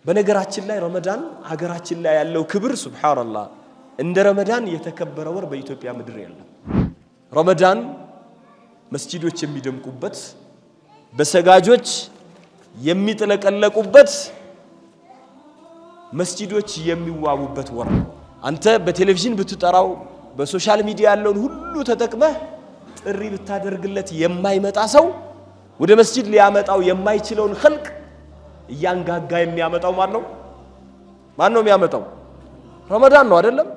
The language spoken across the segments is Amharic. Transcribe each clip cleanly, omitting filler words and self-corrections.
በነገራችን ላይ ረመዳን ሀገራችን ላይ ያለው ክብር ሱብሃንአላህ እንደ ረመዳን የተከበረ ወር በኢትዮጵያ ምድር የለም። ረመዳን መስጂዶች የሚደምቁበት በሰጋጆች የሚጥለቀለቁበት መስጂዶች የሚዋቡበት ወር ነው። አንተ በቴሌቪዥን ብትጠራው በሶሻል ሚዲያ ያለውን ሁሉ ተጠቅመህ ጥሪ ብታደርግለት የማይመጣ ሰው ወደ መስጂድ ሊያመጣው የማይችለውን ኸልቅ እያንጋጋ የሚያመጣው ማን ነው? ማን ነው የሚያመጣው? ረመዳን ነው አይደለም?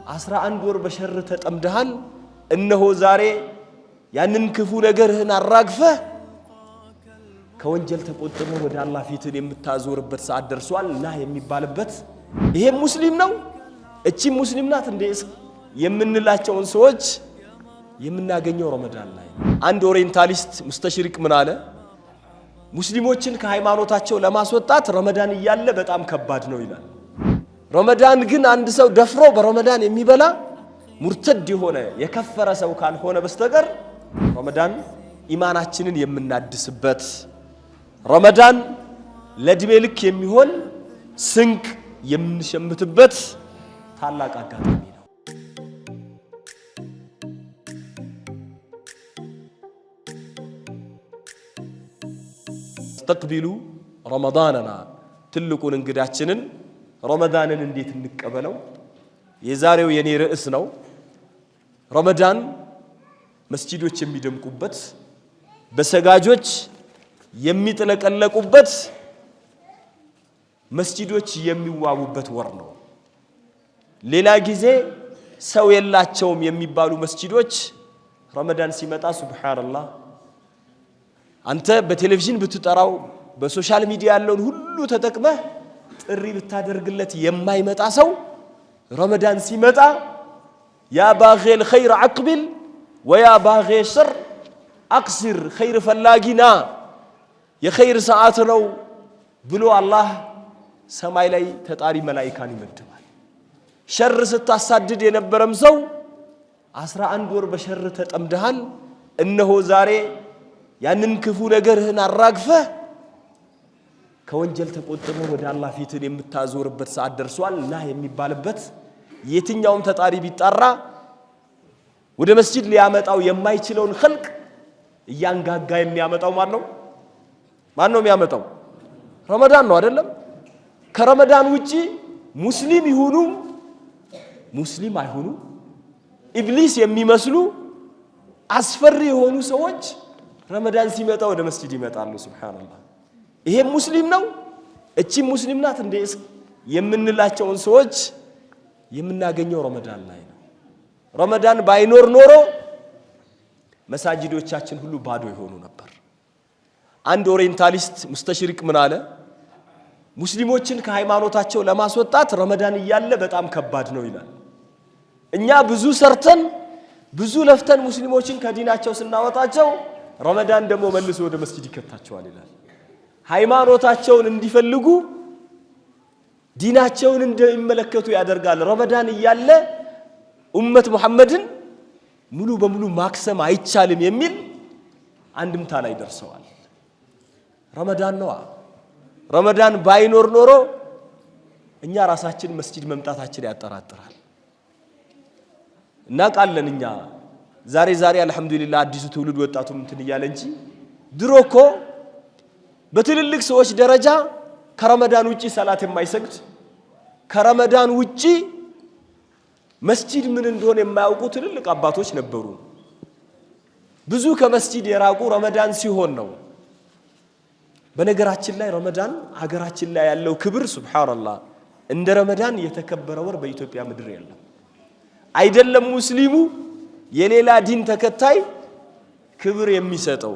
11 ወር በሸር ተጠምደሃል። እነሆ ዛሬ ያንን ክፉ ነገርህን አራግፈህ ከወንጀል ተቆጥበህ ወደ አላህ ፊትን የምታዞርበት ሰዓት ደርሷል። ና የሚባልበት ይሄ ሙስሊም ነው እቺ ሙስሊም ናት እንደ የምንላቸውን ሰዎች የምናገኘው ረመዳን ላይ። አንድ ኦሪየንታሊስት ሙስተሽሪቅ ምን አለ? ሙስሊሞችን ከሃይማኖታቸው ለማስወጣት ረመዳን እያለ በጣም ከባድ ነው ይላል። ረመዳን ግን አንድ ሰው ደፍሮ በረመዳን የሚበላ ሙርተድ የሆነ የከፈረ ሰው ካልሆነ በስተቀር ረመዳን ኢማናችንን የምናድስበት፣ ረመዳን ለእድሜ ልክ የሚሆን ስንቅ የምንሸምትበት ታላቅ አጋጣሚ ነው። ተቅቢሉ ረመዳንና ትልቁን እንግዳችንን ረመዳንን እንዴት እንቀበለው የዛሬው የኔ ርዕስ ነው። ረመዳን መስጂዶች የሚደምቁበት በሰጋጆች የሚጥለቀለቁበት መስጂዶች የሚዋቡበት ወር ነው። ሌላ ጊዜ ሰው የላቸውም የሚባሉ መስጂዶች ረመዳን ሲመጣ ሱብሃንአላህ አንተ በቴሌቪዥን ብትጠራው በሶሻል ሚዲያ ያለውን ሁሉ ተጠቅመህ ጥሪ ብታደርግለት የማይመጣ ሰው ረመዳን ሲመጣ ያ ባጊል ኸይር አቅቢል ወያ ባጊ ሸር አቅሲር፣ ኸይር ፈላጊና የኸይር ሰዓት ነው ብሎ አላህ ሰማይ ላይ ተጣሪ መላኢካን ይመድባል። ሸር ስታሳድድ የነበረም ሰው 11 ወር በሸር ተጠምደሃል። እነሆ ዛሬ ያንን ክፉ ነገርህን አራግፈህ ከወንጀል ተቆጥበህ ወደ አላህ ፊትን የምታዞርበት ሰዓት ደርሷል። ና የሚባልበት የትኛውም ተጣሪ ቢጣራ ወደ መስጂድ ሊያመጣው የማይችለውን ኸልቅ እያንጋጋ የሚያመጣው ማን ነው? ማን ነው የሚያመጣው? ረመዳን ነው አይደለም? ከረመዳን ውጪ ሙስሊም ይሁኑ ሙስሊም አይሁኑ ኢብሊስ የሚመስሉ አስፈሪ የሆኑ ሰዎች ረመዳን ሲመጣ ወደ መስጂድ ይመጣሉ። ሱብሃንአላህ ይሄ ሙስሊም ነው እቺ ሙስሊም ናት እንደ የምንላቸውን ሰዎች የምናገኘው ረመዳን ላይ ነው። ረመዳን ባይኖር ኖሮ መሳጂዶቻችን ሁሉ ባዶ ይሆኑ ነበር። አንድ ኦሪየንታሊስት ሙስተሽሪቅ ምን አለ? ሙስሊሞችን ከሃይማኖታቸው ለማስወጣት ረመዳን እያለ በጣም ከባድ ነው ይላል። እኛ ብዙ ሰርተን ብዙ ለፍተን ሙስሊሞችን ከዲናቸው ስናወጣቸው ረመዳን ደግሞ መልሶ ወደ መስጂድ ይከታቸዋል ይላል። ሃይማኖታቸውን እንዲፈልጉ ዲናቸውን እንደሚመለከቱ ያደርጋል። ረመዳን እያለ ኡመት ሙሐመድን ሙሉ በሙሉ ማክሰም አይቻልም የሚል አንድምታ ላይ ደርሰዋል። ረመዳን ነው። ረመዳን ባይኖር ኖሮ እኛ ራሳችን መስጂድ መምጣታችን ያጠራጥራል። እናውቃለን እኛ ዛሬ አልহামዱሊላህ አዲሱ ትውልድ ወጣቱም እንትን እያለ እንጂ ድሮ እኮ በትልልቅ ሰዎች ደረጃ ከረመዳን ውጪ ሰላት የማይሰግድ ከረመዳን ውጪ መስጂድ ምን እንደሆነ የማያውቁ ትልልቅ አባቶች ነበሩ። ብዙ ከመስጂድ የራቁ ረመዳን ሲሆን ነው። በነገራችን ላይ ረመዳን ሀገራችን ላይ ያለው ክብር ሱብሃንአላህ እንደ ረመዳን የተከበረ ወር በኢትዮጵያ ምድር የለም። አይደለም ሙስሊሙ የሌላ ዲን ተከታይ ክብር የሚሰጠው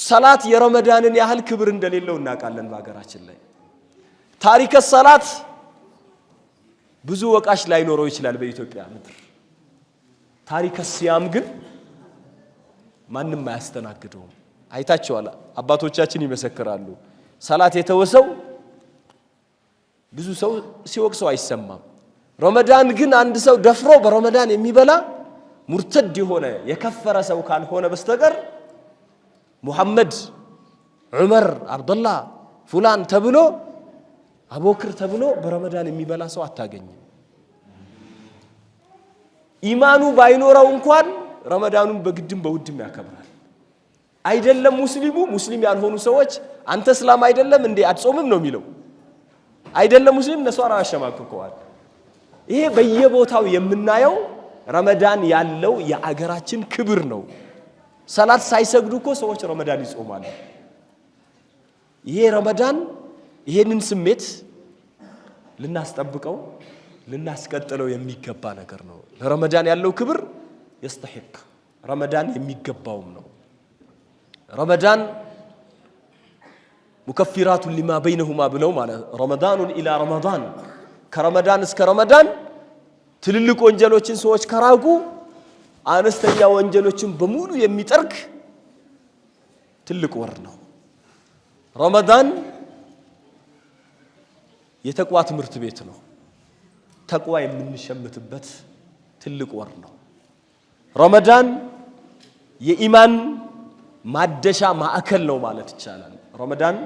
ሰላት የረመዳንን ያህል ክብር እንደሌለው እናውቃለን። በሀገራችን ላይ ታሪከ ሰላት ብዙ ወቃሽ ላይኖረው ይችላል በኢትዮጵያ ምድር። ታሪከ ሲያም ግን ማንም አያስተናግደውም። አይታችኋል፣ አባቶቻችን ይመሰክራሉ። ሰላት የተወሰው ብዙ ሰው ሲወቅሰው አይሰማም። ረመዳን ግን አንድ ሰው ደፍሮ በረመዳን የሚበላ ሙርተድ የሆነ የከፈረ ሰው ካልሆነ በስተቀር ሙሐመድ ዑመር አብዱላህ ፉላን ተብሎ አቡበክር ተብሎ በረመዳን የሚበላ ሰው አታገኝም። ኢማኑ ባይኖረው እንኳን ረመዳኑን በግድም በውድም ያከብራል። አይደለም ሙስሊም ያልሆኑ ሰዎች አንተ እስላም አይደለም እንዴ አትጾምም ነው የሚለው። አይደለም ሙስሊም ነሷራ ያሸማቅቀዋል። ይሄ በየቦታው የምናየው ረመዳን ያለው የአገራችን ክብር ነው። ሰላት ሳይሰግዱ እኮ ሰዎች ረመዳን ይጾማሉ። ይሄ ረመዳን ይሄንን ስሜት ልናስጠብቀው ልናስቀጥለው የሚገባ ነገር ነው። ለረመዳን ያለው ክብር يستحق ረመዳን የሚገባውም ነው። ረመዳን ሙከፊራቱ ሊማ በይነሁማ ብለው ማለት ረመዳኑን ኢላ ረመዳን ከረመዳን እስከ ረመዳን ትልልቅ ወንጀሎችን ሰዎች ከራቁ አነስተኛ ወንጀሎችን በሙሉ የሚጠርግ ትልቅ ወር ነው። ረመዳን የተቅዋ ትምህርት ቤት ነው። ተቅዋ የምንሸምትበት ትልቅ ወር ነው። ረመዳን የኢማን ማደሻ ማዕከል ነው ማለት ይቻላል። ረመዳን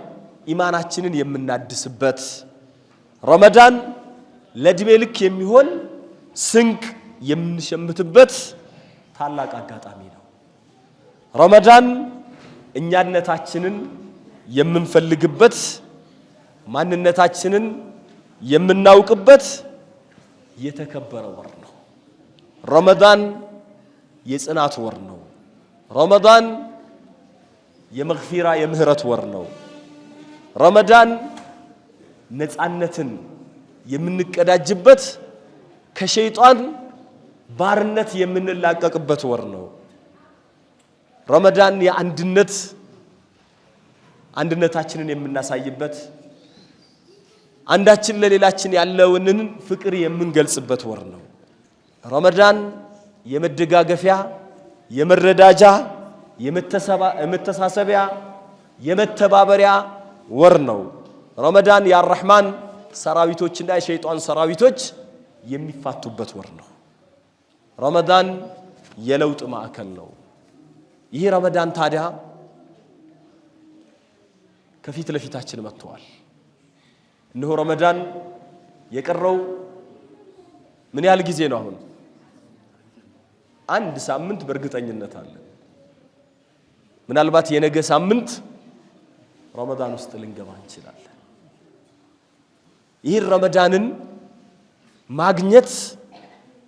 ኢማናችንን የምናድስበት፣ ረመዳን ለዕድሜ ልክ የሚሆን ስንቅ የምንሸምትበት ታላቅ አጋጣሚ ነው። ረመዳን እኛነታችንን የምንፈልግበት፣ ማንነታችንን የምናውቅበት የተከበረ ወር ነው። ረመዳን የጽናት ወር ነው። ረመዳን የመግፊራ የምህረት ወር ነው። ረመዳን ነፃነትን የምንቀዳጅበት ከሸይጣን ባርነት የምንላቀቅበት ወር ነው። ረመዳን አንድነታችንን የምናሳይበት አንዳችን ለሌላችን ያለውንን ፍቅር የምንገልጽበት ወር ነው። ረመዳን የመደጋገፊያ የመረዳጃ የመተሳሰቢያ የመተባበሪያ ወር ነው። ረመዳን የአርህማን ሰራዊቶችና የሸይጣን ሰራዊቶች የሚፋቱበት ወር ነው። ረመዳን የለውጥ ማዕከል ነው። ይህ ረመዳን ታዲያ ከፊት ለፊታችን መጥቷል። እነሆ ረመዳን የቀረው ምን ያህል ጊዜ ነው? አሁን አንድ ሳምንት በእርግጠኝነት አለ። ምናልባት የነገ ሳምንት ረመዳን ውስጥ ልንገባ እንችላለን። ይህ ረመዳንን ማግኘት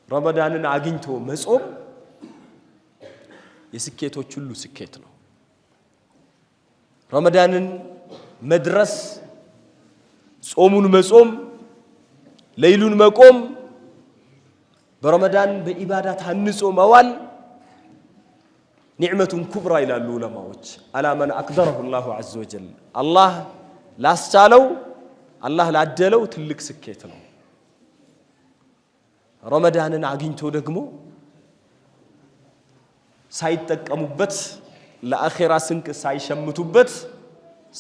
ረመዳንን አግኝቶ መጾም የስኬቶች ሁሉ ስኬት ነው። ረመዳንን መድረስ፣ ጾሙን መጾም፣ ለይሉን መቆም፣ በረመዳን በኢባዳ ታንጾ መዋል ኒዕመቱን ኩብራ ይላሉ ዑለማዎች። አላ መን አቅደረሁ ላሁ ዐዘ ወጀል አላህ ላስቻለው አላህ ላደለው ትልቅ ስኬት ነው። ረመዳንን አግኝቶ ደግሞ ሳይጠቀሙበት ለአኺራ ስንቅ ሳይሸምቱበት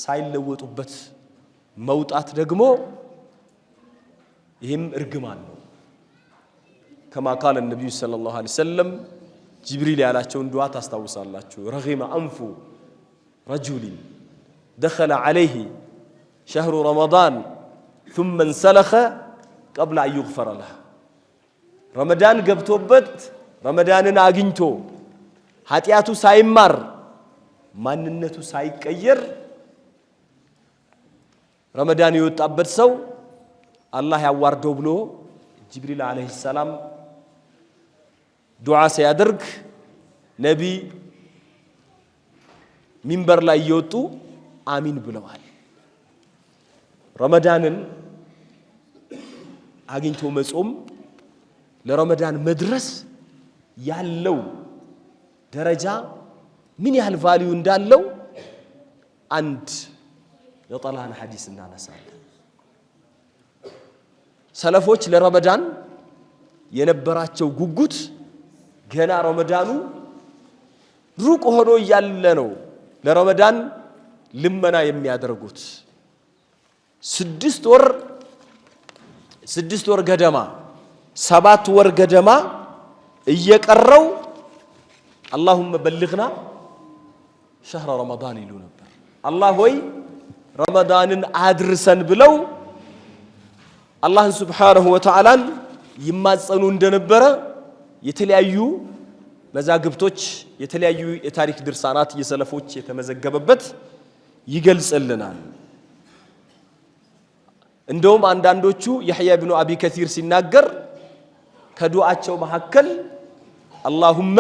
ሳይለወጡበት መውጣት ደግሞ ይህም እርግማን ነው። ከማ ቃለ ነቢዩ ሰለላሁ ዐለይሂ ወሰለም ጅብሪል ያላቸውን ዱዓ ታስታውሳላችሁ። ረጊመ አንፉ ረጁሊን ደኸለ ዐለይሂ ሸህሩ ረመዳን ثم انسلخ قبل أن يغفر له ረመዳን ገብቶበት ረመዳንን አግኝቶ ኃጢአቱ ሳይማር ማንነቱ ሳይቀየር ረመዳን የወጣበት ሰው አላህ ያዋርደው ብሎ ጅብሪል አለይሂ ሰላም ዱዓ ሲያደርግ ነቢ ሚንበር ላይ እየወጡ አሚን ብለዋል። ረመዳንን አግኝቶ መጾም ለረመዳን መድረስ ያለው ደረጃ ምን ያህል ቫልዩ እንዳለው አንድ የጠላን ሐዲስ እናነሳለን። ሰለፎች ለረመዳን የነበራቸው ጉጉት ገና ረመዳኑ ሩቅ ሆኖ እያለ ነው ለረመዳን ልመና የሚያደርጉት። 6 ወር ገደማ 7 ወር ገደማ እየቀረው አላሁመ በልግና ሸህረ ረመዳን ይሉ ነበር። አላህ ሆይ ረመዳንን አድርሰን ብለው አላህን ሱብሓነሁ ወተዓላን ይማጸኑ እንደነበረ የተለያዩ መዛግብቶች የተለያዩ የታሪክ ድርሳናት የሰለፎች የተመዘገበበት ይገልጽልናል። እንደውም አንዳንዶቹ የሕያ ኢብኑ አቢ ከሲር ሲናገር ከዱዓቸው መካከል አላሁመ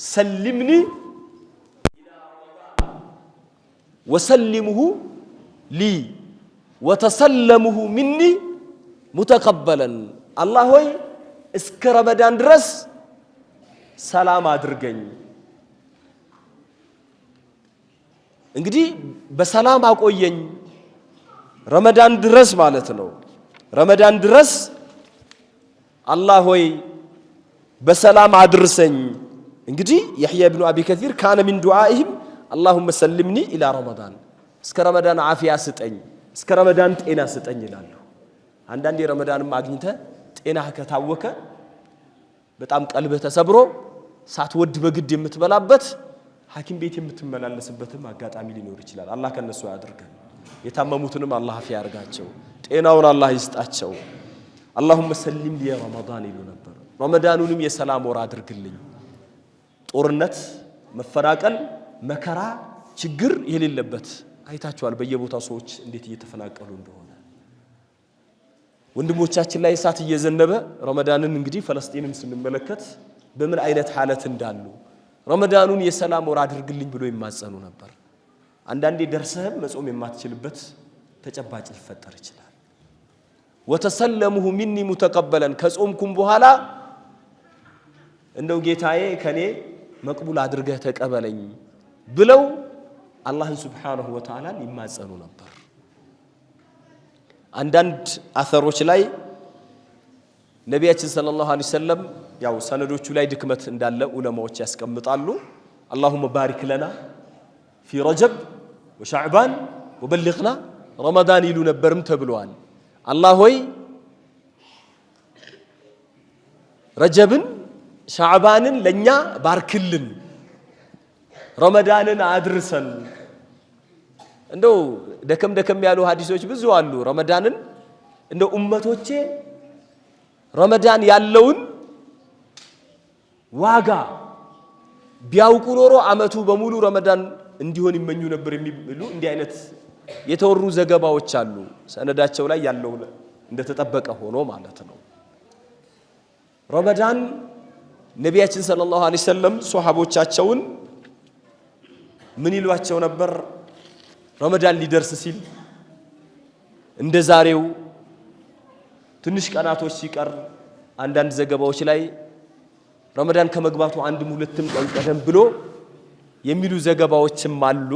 ሰልምኒ ወሰልምሁ ሊ ወተሰለምሁ ሚኒ ሙተቀበለን አላህ ሆይ እስከ ረመዳን ድረስ ሰላም አድርገኝ። እንግዲህ በሰላም አቆየኝ ረመዳን ድረስ ማለት ነው። ረመዳን ድረስ አላህ ሆይ በሰላም አድርሰኝ። እንግዲህ የሕያ ኢብኑ አቢ ከሲር ካነ ሚን ዱዓኢሂም አላሁመ ሰልምኒ ኢላ ረመዳን እስከ ረመዳን ዓፊያ ስጠኝ፣ እስከ ረመዳን ጤና ስጠኝ ይላሉ። አንዳንዴ ረመዳንም አግኝተህ ጤናህ ከታወከ በጣም ቀልብህ ተሰብሮ ሳትወድ በግድ የምትበላበት ሐኪም ቤት የምትመላለስበትም አጋጣሚ ሊኖር ይችላል። አላህ ከነሱ ያድርገን። የታመሙትንም አላህ አፊያ ያርጋቸው፣ ጤናውን አላህ ይስጣቸው። አላሁመ ሰልም ሊ ረመዳን ይሉ ነበር። ረመዳኑንም የሰላም ወር አድርግልኝ። ጦርነት፣ መፈናቀል፣ መከራ፣ ችግር የሌለበት አይታችኋል። በየቦታው ሰዎች እንዴት እየተፈናቀሉ እንደሆነ ወንድሞቻችን ላይ እሳት እየዘነበ ረመዳንን እንግዲህ ፈለስጢንም ስንመለከት በምን አይነት ሐለት እንዳሉ ረመዳኑን የሰላም ወር አድርግልኝ ብሎ ይማጸኑ ነበር። አንዳንዴ ደርሰህም መጾም የማትችልበት ተጨባጭ ሊፈጠር ይችላል። ወተሰለሙሁ ሚኒ ሙተቀበለን ከጾምኩም በኋላ እንደው ጌታዬ ከኔ መቅቡል አድርገህ ተቀበለኝ ብለው አላህን ሱብሓነሁ ወተዓላን ይማጸኑ ነበር። አንዳንድ አሰሮች ላይ ነቢያችን ሰለላሁ ዐለይሂ ወሰለም ያው ሰነዶቹ ላይ ድክመት እንዳለ ዑለማዎች ያስቀምጣሉ። አላሁመ ባሪክ ለና ፊ ረጀብ ወሻዕባን ወበልግና ረመዳን ይሉ ነበርም ተብለዋል። አላህ ሆይ ረጀብን ሻዕባንን ለኛ ባርክልን፣ ረመዳንን አድርሰን። እንደው ደከም ደከም ያሉ ሐዲሶች ብዙ አሉ። ረመዳንን እንደው ኡመቶቼ ረመዳን ያለውን ዋጋ ቢያውቁ ኖሮ አመቱ በሙሉ ረመዳን እንዲሆን ይመኙ ነበር የሚሉ እንዲህ አይነት የተወሩ ዘገባዎች አሉ። ሰነዳቸው ላይ ያለው እንደተጠበቀ ሆኖ ማለት ነው። ረመዳን ነቢያችን ሰለላሁ ዐለይሂ ወሰለም ሷሃቦቻቸውን ምን ይሏቸው ነበር? ረመዳን ሊደርስ ሲል እንደ ዛሬው ትንሽ ቀናቶች ሲቀር አንዳንድ ዘገባዎች ላይ ረመዳን ከመግባቱ አንድም ሁለትም ቀን ቀደም ብሎ የሚሉ ዘገባዎችም አሉ።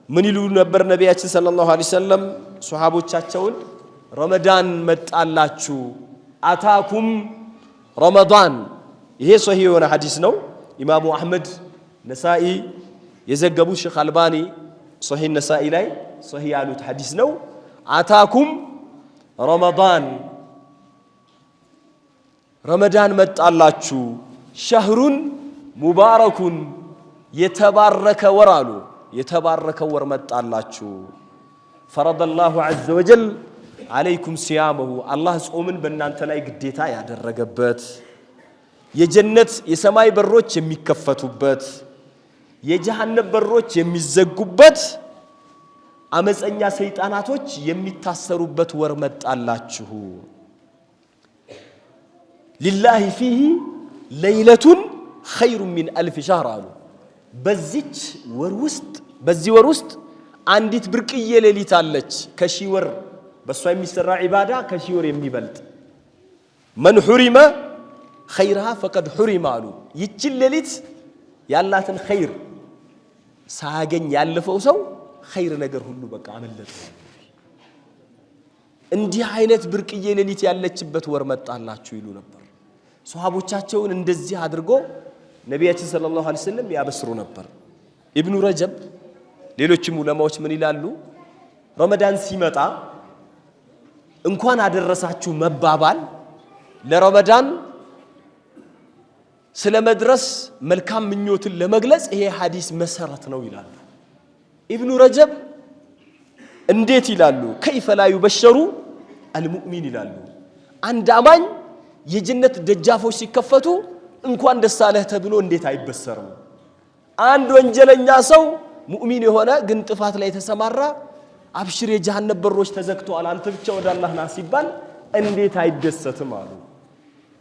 ምን ይሉ ነበር ነቢያችን ሰለላሁ ዐለይሂ ወሰለም ሷሃቦቻቸውን? ረመዳን መጣላችሁ፣ አታኩም ረመዳን። ይሄ ሶሂህ የሆነ ሐዲስ ነው። ኢማሙ አህመድ፣ ነሳኢ የዘገቡት ሼኽ አልባኒ ሶሂህ ነሳኢ ላይ ሶሂህ ያሉት ሐዲስ ነው። አታኩም ረመዳን፣ ረመዳን መጣላችሁ፣ ሸህሩን ሙባረኩን፣ የተባረከ ወር አሉ። የተባረከ ወር መጣላችሁ። ፈረደላሁ ዐዘ ወጀል ዓለይኩም ሲያመሁ፣ አላህ ጾምን በእናንተ ላይ ግዴታ ያደረገበት፣ የጀነት የሰማይ በሮች የሚከፈቱበት፣ የጀሃነም በሮች የሚዘጉበት፣ አመፀኛ ሰይጣናቶች የሚታሰሩበት ወር መጣላችሁ። ሊላሂ ፊሂ ለይለቱን ኸይሩን ሚን አልፍ ሸህር አሉ። በዚህ ወር ውስጥ አንዲት ብርቅዬ ሌሊት አለች ከሺህ ወር በሷ የሚሰራ ዒባዳ ከሺህ ወር የሚበልጥ። መን ሑሪመ ኸይርሃ ፈቀድ ሑሪመ አሉ። ይችን ሌሊት ያላትን ኸይር ሳያገኝ ያለፈው ሰው ኸይር ነገር ሁሉ በቃ አመለጠ። እንዲህ አይነት ብርቅዬ ሌሊት ያለችበት ወር መጣላችሁ ይሉ ነበር። ሷሃቦቻቸውን እንደዚህ አድርጎ ነቢያችን ሰለላሁ ዐለይሂ ወሰለም ያበስሩ ነበር። ኢብኑ ረጀብ ሌሎችም ዑለማዎች ምን ይላሉ? ረመዳን ሲመጣ እንኳን አደረሳችሁ መባባል ለረመዳን ስለ መድረስ መልካም ምኞትን ለመግለጽ ይሄ ሐዲስ መሰረት ነው ይላሉ። ኢብኑ ረጀብ እንዴት ይላሉ كيف لا يبشر المؤمن ይላሉ አንድ አማኝ የጀነት ደጃፎች ሲከፈቱ እንኳን ደስ አለህ ተብሎ እንዴት አይበሰርም አንድ ወንጀለኛ ሰው ሙእሚን የሆነ ግን ጥፋት ላይ ተሰማራ አብሽር የጀሃነም በሮች ተዘግተዋል አንተ ብቻ ወደ አላህ ና ሲባል እንዴት አይደሰትም አሉ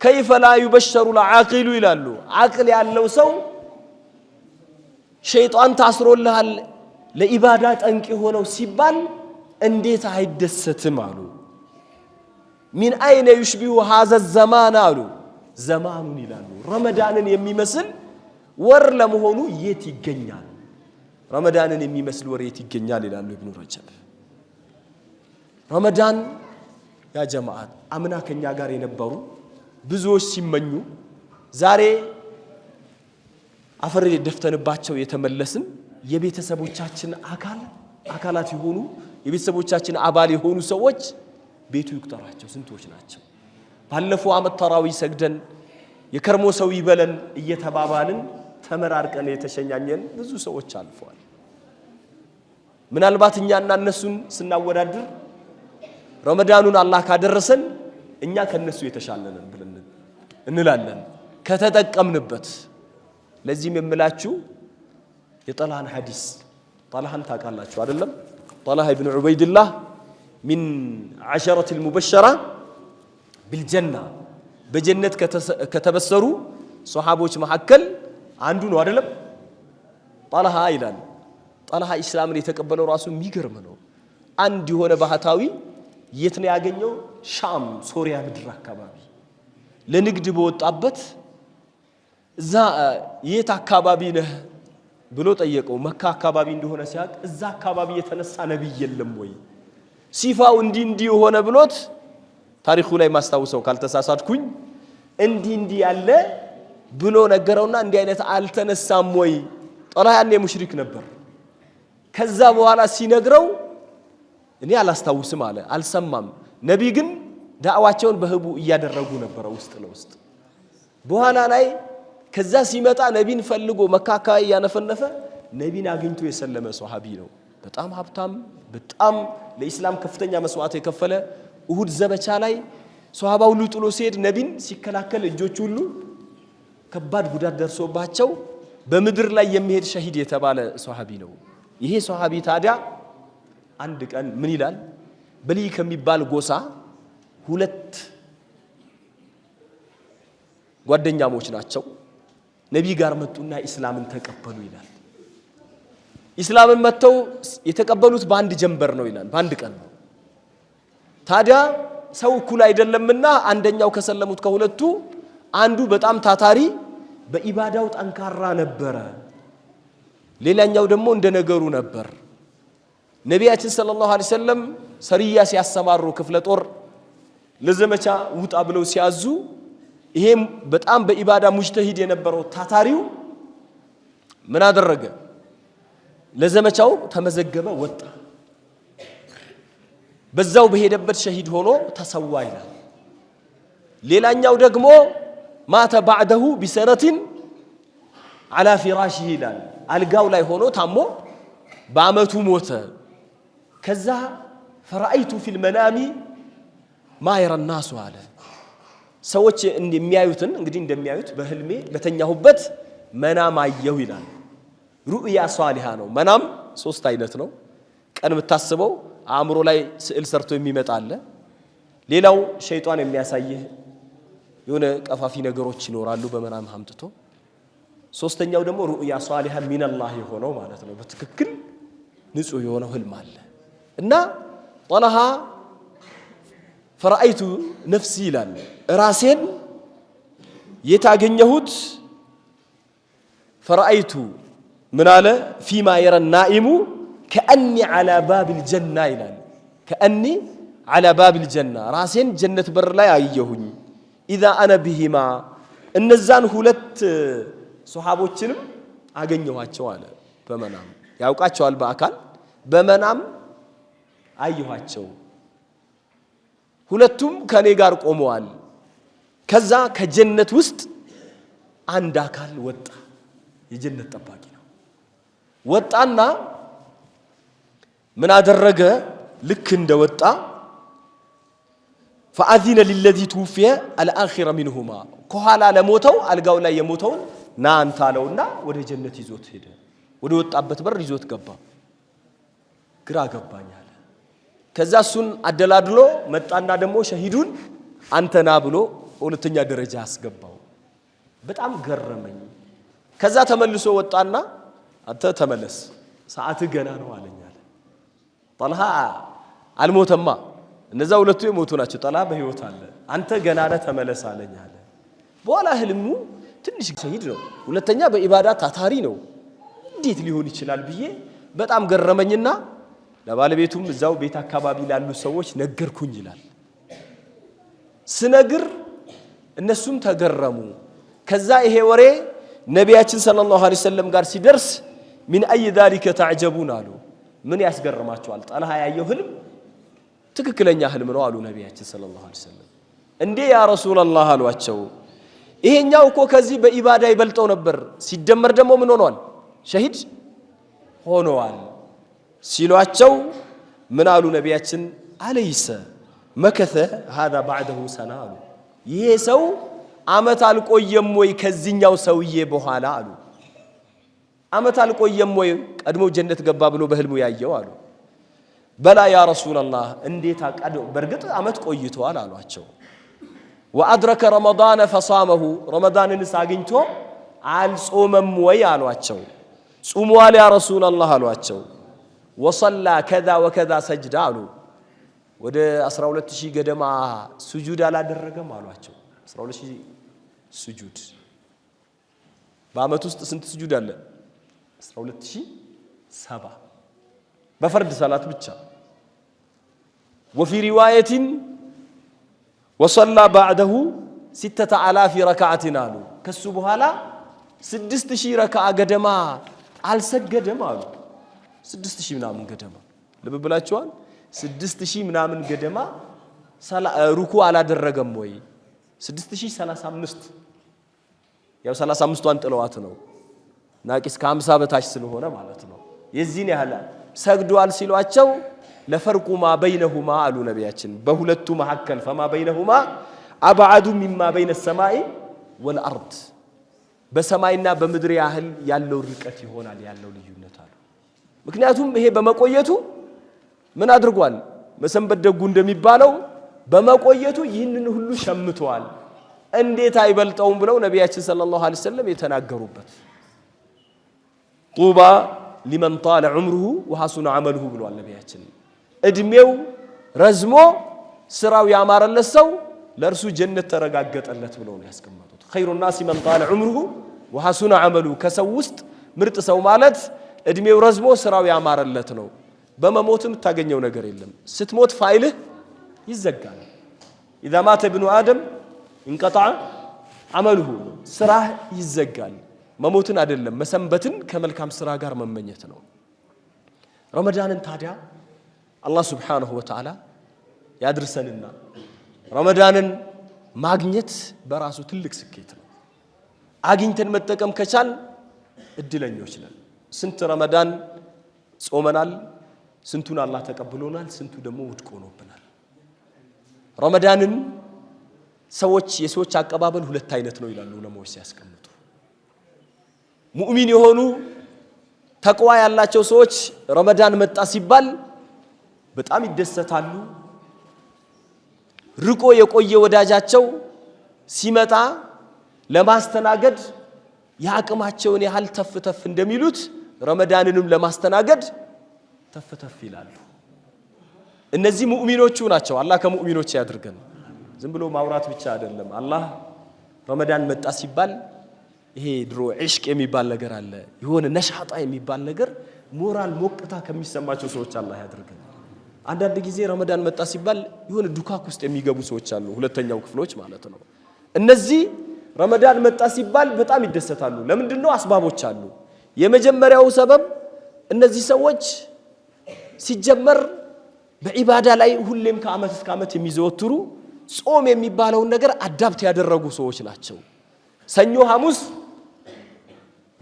كيف لا يبشر العاقل ይላሉ አቅል ያለው ሰው ሸይጣን ታስሮልሃል ለኢባዳ ጠንቅ ሆነው ሲባል እንዴት አይደሰትም አሉ من اين يشبه هذا الزمان አሉ ዘማኑን ይላሉ ረመዳንን የሚመስል ወር ለመሆኑ የት ይገኛል ረመዳንን የሚመስል ወር የት ይገኛል ይላሉ ኢብኑ ረጀብ ረመዳን ያ ጀማዓት አምና ከኛ ጋር የነበሩ ብዙዎች ሲመኙ ዛሬ አፈር ደፍተንባቸው የተመለስን የቤተሰቦቻችን አካላት ይሆኑ የቤተሰቦቻችን አባል የሆኑ ሰዎች ቤቱ ይቁጠራቸው ስንቶች ናቸው ባለፈው አመት ተራዊ ሰግደን የከርሞ ሰው ይበለን እየተባባልን ተመራርቀን የተሸኛኘን ብዙ ሰዎች አልፈዋል ምናልባት እኛና እነሱን ስናወዳድር ረመዳኑን አላህ ካደረሰን እኛ ከነሱ የተሻለንን ብለን እንላለን ከተጠቀምንበት ለዚህም የምላችሁ የጠላሃን ሐዲስ ጠላሃን ታውቃላችሁ አይደለም ጠላሃ ኢብኑ ዑበይድላህ من 10 المبشرة بالجنة بجنة كتبسروا صحابوች መሐከል አንዱ ነው አይደለም ጠላሃ ይላል ጠላሃ እስላምን የተቀበለው ራሱ የሚገርም ነው አንድ የሆነ ባህታዊ የት ነው ያገኘው ሻም ሶሪያ ምድር አካባቢ ለንግድ በወጣበት እዛ የት አካባቢ ነህ ብሎ ጠየቀው መካ አካባቢ እንደሆነ ሲያቅ እዛ አካባቢ የተነሳ ነብይ የለም ወይ ሲፋው እንዲ ሆነ ብሎት ታሪኩ ላይ ማስተዋወሰው ካልተሳሳትኩኝ እንዲ ያለ ብሎ ነገረውና እንዲ አይነት አልተነሳም ወይ ጠላሃ ያኔ ሙሽሪክ ነበር ከዛ በኋላ ሲነግረው እኔ አላስተዋውስም አለ አልሰማም ነቢ ግን ዳዕዋቸውን በህቡ እያደረጉ ነበር ውስጥ ለውስጥ በኋላ ላይ ከዛ ሲመጣ ነቢን ፈልጎ መካካ ያነፈነፈ ነቢን አግኝቶ የሰለመ ሱሐቢ ነው በጣም ሀብታም በጣም ለኢስላም ከፍተኛ መስዋዕት የከፈለ እሁድ ዘመቻ ላይ ሱሐባው ሁሉ ጥሎ ሲሄድ ነቢን ሲከላከል እጆቹ ሁሉ ከባድ ጉዳት ደርሶባቸው በመድር ላይ የሚሄድ ሸሂድ የተባለ ሱሐቢ ነው ይሄ ሱሐቢ ታዲያ አንድ ቀን ምን ይላል በሊ ከሚባል ጎሳ ሁለት ጓደኛሞች ናቸው ነቢ ጋር መጡና እስላምን ተቀበሉ ይላል እስላምን መተው የተቀበሉት በአንድ ጀንበር ነው ይላል በአንድ ቀን ነው ታዲያ ሰው እኩል አይደለምና አንደኛው ከሰለሙት ከሁለቱ አንዱ በጣም ታታሪ በኢባዳው ጠንካራ ነበር ሌላኛው ደግሞ እንደነገሩ ነበር ነቢያችን ሰለላሁ ዐለይሂ ወሰለም ሰሪያ ሲያሰማሩ ክፍለ ጦር ለዘመቻ ውጣ ብለው ሲያዙ ይሄም በጣም በኢባዳ ሙጅተሂድ የነበረው ታታሪው ምን አደረገ ለዘመቻው ተመዘገበ ወጣ በዛው በሄደበት ሸሂድ ሆኖ ተሰዋ ይላል ሌላኛው ደግሞ ማተ بعده بسنة على فراشه ይላል አልጋው ላይ ሆኖ ታሞ በአመቱ ሞተ ከዛ فرأيت في المنام ما يرى الناس አለ ሰዎች እንደሚያዩትን እንግዲህ እንደሚያዩት በህልሜ በተኛሁበት መናም አየሁ ይላል ሩእያ ሷሊሃ ነው መናም ሶስት አይነት ነው ቀን የምታስበው አእምሮ ላይ ስዕል ሰርቶ የሚመጣ አለ ሌላው ሸይጣን የሚያሳይህ የሆነ ቀፋፊ ነገሮች ይኖራሉ በመናም አምጥቶ ሶስተኛው ደግሞ ሩእያ ሷሊሃ ሚነላህ የሆነው ማለት ነው በትክክል ንጹህ የሆነው ህልም አለ እና ጠላሃ فرأيت نفسي ይላል ራሴን የታገኘሁት فرأيت من على فيما يرى النائم كأني على باب الجنة ይላል كأني على باب الجنة ራሴን ጀነት በር ላይ አየሁኝ إذا أنا بهما እነዛን ሁለት ሱሐቦችንም አገኘኋቸው አለ በመናም ያውቃቸዋል በአካል በመናም አየኋቸው ሁለቱም ከኔ ጋር ቆመዋል ከዛ ከጀነት ውስጥ አንድ አካል ወጣ የጀነት ጠባቂ ነው ወጣና ምን አደረገ ልክ እንደወጣ فأذن للذي توفي الآخر منهما ከኋላ ለሞተው አልጋው ላይ የሞተውን ና አንተ አለውና ወደ ጀነት ይዞት ሄደ ወደ ወጣበት በር ይዞት ገባ ግራ ገባኝ አለ ከዛ እሱን አደላድሎ መጣና ደግሞ ሸሂዱን አንተና ብሎ ሁለተኛ ደረጃ አስገባው በጣም ገረመኝ ከዛ ተመልሶ ወጣና አንተ ተመለስ ሰዓት ገና ነው አለኝ አለ ጣልሃ አልሞተማ እነዛ ሁለቱ የሞቱ ናቸው ጣልሃ በህይወት አለ አንተ ገና ነህ ተመለስ አለኝ አለ በኋላ ህልሙ ትንሽ ሸሂድ ነው ሁለተኛ በኢባዳ ታታሪ ነው እንዴት ሊሆን ይችላል ብዬ በጣም ገረመኝና ለባለቤቱም እዛው ቤት አካባቢ ላሉ ሰዎች ነገርኩኝ ይላል ስነግር እነሱም ተገረሙ ከዛ ይሄ ወሬ ነቢያችን ሰለላሁ ዐለይሂ ወሰለም ጋር ሲደርስ ምን አይ ذلك تعجبون አሉ ምን ያስገርማቸዋል ጣልሃ ያየው ህልም ትክክለኛ ህልም ነው አሉ ነቢያችን ሰለላሁ ዐለይሂ ወሰለም እንዴ ያ ረሱላህ አሏቸው ይሄኛው እኮ ከዚህ በኢባዳ ይበልጠው ነበር ሲደመር ደግሞ ምን ሆኗል ሸሂድ ሆኗል ሲሏቸው ምን አሉ ነቢያችን አለይሰ መከተ هذا بعده سنه አሉ ይሄ ሰው አመት አልቆየም ወይ ከዚህኛው ሰውዬ በኋላ አሉ አመት አልቆየም ወይ ቀድሞ ጀነት ገባ ብሎ በህልሙ ያየው አሉ በላ ያ ረሱላህ እንዴት አቀደው በርግጥ አመት ቆይቷል አሏቸው وأدرك رمضان فصامه رمضان ንሳግኝቶ አልጾመም ወይ አሏቸው ጾሟል ያ ረሱላህ አሏቸው وصلى كذا وكذا سجد አሉ ወደ 12000 ገደማ ስጁድ አላደረገም አሏቸው 12000 ስጁድ በአመት ውስጥ ስንት ስጁድ አለ 12007 በፈርድ ሰላት ብቻ وفي روايه وصلى بعده 6000 ركعه አሉ ከሱ በኋላ 6000 ረካዓ ገደማ አልሰገደም አሉ 6000 ምናምን ገደማ ለበብላችኋል 6000 ምናምን ገደማ ሩኩ አላደረገም ወይ 6035 ያው 35ቷን ጥለዋት ነው ናቂስ ከ50 በታች ስለሆነ ማለት ነው የዚህን ያህል ሰግዷል ሲሏቸው ለፈርቁ ማ በይነሁማ አሉ ነቢያችን በሁለቱ መሐከል فما بينهما ابعد مما بين السماء والارض በሰማይና በምድር ያህል ያለው ርቀት ይሆናል ያለው ልዩነት አሉ ምክንያቱም ይሄ በመቆየቱ ምን አድርጓል መሰንበት ደጉ እንደሚባለው በመቆየቱ ይህንን ሁሉ ሸምቷል እንዴት አይበልጠውም ብለው ነቢያችን ሰለላሁ ዐለይሂ ወሰለም የተናገሩበት ጡባ لمن طال عمره وحسن عمله ብሏል ነቢያችን እድሜው ረዝሞ ስራው ያማረለት ሰው ለርሱ ጀነት ተረጋገጠለት ብለው ነው ያስቀመጡት خير الناس من طال عمره وحسن عمله ከሰው ውስጥ ምርጥ ሰው ማለት እድሜው ረዝሞ ስራው ያማረለት ነው በመሞትም ታገኘው ነገር የለም ስትሞት ፋይልህ ይዘጋል اذا مات ابن ادم انقطع عمله ስራህ ይዘጋል መሞትን አይደለም መሰንበትን ከመልካም ስራ ጋር መመኘት ነው ረመዳንን ታዲያ አላህ Subhanahu Wa Ta'ala ያድርሰንና ረመዳንን ማግኘት በራሱ ትልቅ ስኬት ነው አግኝተን መጠቀም ከቻል እድለኞች ነን ስንት ረመዳን ጾመናል ስንቱን አላህ ተቀብሎናል ስንቱ ደግሞ ውድቅ ሆኖብናል ረመዳንን የሰዎች አቀባበል ሁለት አይነት ነው ይላሉ ዑለማዎች ሲያስቀምጡ ሙእሚን የሆኑ ተቅዋ ያላቸው ሰዎች ረመዳን መጣ ሲባል በጣም ይደሰታሉ ርቆ የቆየ ወዳጃቸው ሲመጣ ለማስተናገድ ያቅማቸውን ያህል ተፍተፍ እንደሚሉት ረመዳንንም ለማስተናገድ ተፍተፍ ይላሉ እነዚህ ሙእሚኖቹ ናቸው አላህ ከሙእሚኖች ያድርገን ዝም ብሎ ማውራት ብቻ አይደለም አላህ ረመዳን መጣ ሲባል ይሄ ድሮ ኢሽቅ የሚባል ነገር አለ የሆነ ነሻጣ የሚባል ነገር ሞራል ሞቅታ ከሚሰማቸው ሰዎች አላህ ያድርገን አንዳንድ ጊዜ ረመዳን መጣ ሲባል የሆነ ዱካክ ውስጥ የሚገቡ ሰዎች አሉ ሁለተኛው ክፍሎች ማለት ነው እነዚህ ረመዳን መጣ ሲባል በጣም ይደሰታሉ ለምንድነው አስባቦች አሉ የመጀመሪያው ሰበብ እነዚህ ሰዎች ሲጀመር በኢባዳ ላይ ሁሌም ከአመት እስከ አመት የሚዘወትሩ ጾም የሚባለውን ነገር አዳፕት ያደረጉ ሰዎች ናቸው ሰኞ ሐሙስ